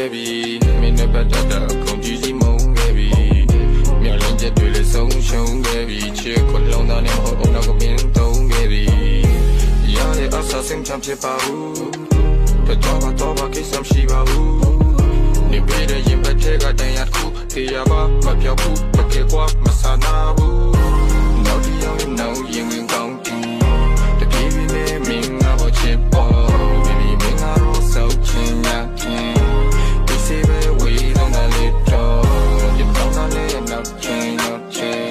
ခဲ့ပြီမင်းနဲ့ပတ်သက်တာကုန်ကြည့်စီမုန်းခဲ့ပြီမျောလင်းချက်တွေလည်းဆုံးရှုံးခဲ့ပြီချစ်ခွလုံးသားနဲ့မဟုတ်အောင်တော့မင်းသုံးခဲ့ပြီရတဲ့အဆဆင်းချမ်းဖြစ်ပါဘူးတော့ကိစ္စမရှိပါဘူးနေပေးတဲ့ရင်ပတ်တဲ့ကတန်ရတစ်ခုတရားပါမပြောက်ဘူးတကယ်ကွာမဆာနာဘူးနောက်တစ်ယောက်ရဲ့နောက်ရင်ဝင်ကောင်းတီတပြေးပြေးနဲ့မင်းငါဘောချစ်ပေါ်baby မင်းငါတော့စောက်ချင်ရခင်ဒီစေပဲဝေးတော့လည်းတော့ဒီတော့လည်းနောက်ချင်နောက်ချင်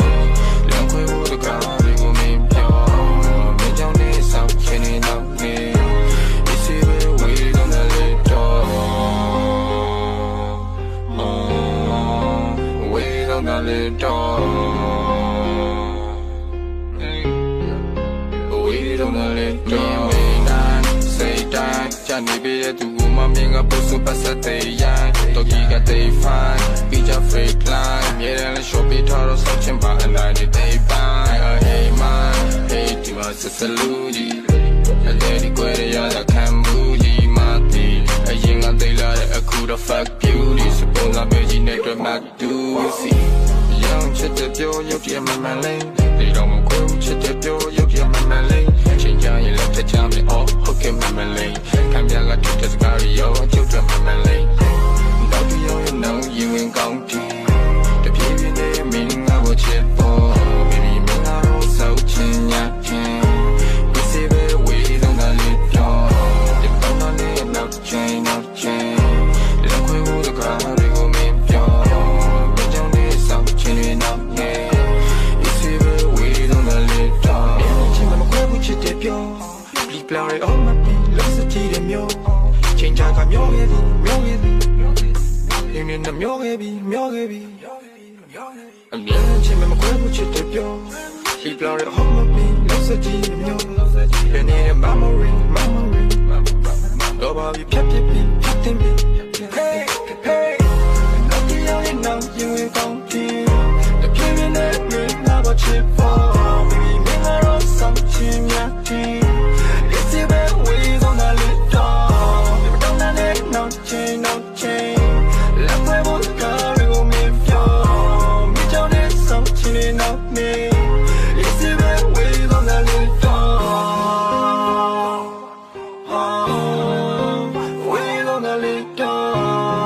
လောခွေဖို့တကားတွေကိုမင်းပြောမင်းကြောင့်နေစောက်ချင်နေတော့နေဒီစေပဲဝေးတော့လည်းတော့ဝေးတော့လည်းတော့နေပေးတဲ့သူကမမြင်ကပို့စပတ်သက်တဲ့ရန်တော့ကြီးကတဲ့ fine ပြီးကြ fake line မြေရန်လေး shop ပေးထားတော့ဆောက်ချင်ပါအနိုင်တဲ့ day by hey man hey ဒီမှာစစလူကြီးအဲ့ဒီကွယ်ရရခံဘူးကြီးမတီးအရင်ကသိလာတဲ့အခုတော့ fuck beauty စပုံးလာပဲကြီးနဲ့တွေ့မှ do you see ရောင်ချစ်တဲ့ပြောရုပ်ရမှန်မှန်လေးဒီတော့မခွဲချစ်တဲ့ပြောရုပ်ရမှန်မှန်လေးချိန်ကြရင်လက်ထချမ်းမြေအော်ဟုတ်ကဲ့မှန်မှန်လေးခံပြကထုတ်တဲ့စကားရောကျုပ်တို့မှန်မှန်လေးတော့ဒီရောနောက်ရင်ဝင်ကောင်းပြီတပြေးပြေးနဲ့မင်းငါ့ကိုချစ်ပေါ် baby မင်းငါတော့စောက်ချင်ရခင်ဒီစေပဲဝေးလုံးကလေးတော့ဒီတော့လည်းနောက်ချင်နောက်ချင်လက်ခွေဖို့တကားတွေကိုမင်းပြောမင်းကြောင့်လေးစောက်ချင်နေနောက်နေဒီစေပဲဝေးလုံးကလေးတော့ချင်မခွဲဘူးချစ်တဲ့ပြော Play all my beat, let's see the myo. Change I got myo heavy. In the myo heavy. I'm young, chim my crib with the pyo. She play all my beat, let's see the myo. Penny and mama ring. Nobody pep. Hey, now you ain't gon' feel. The killing that ring, now what you for. Baby, me not on some chim, yeah. No chain. Left my boat, carry on me, pure. Me down in some chin up me. It's the right way on the little. Way on the little.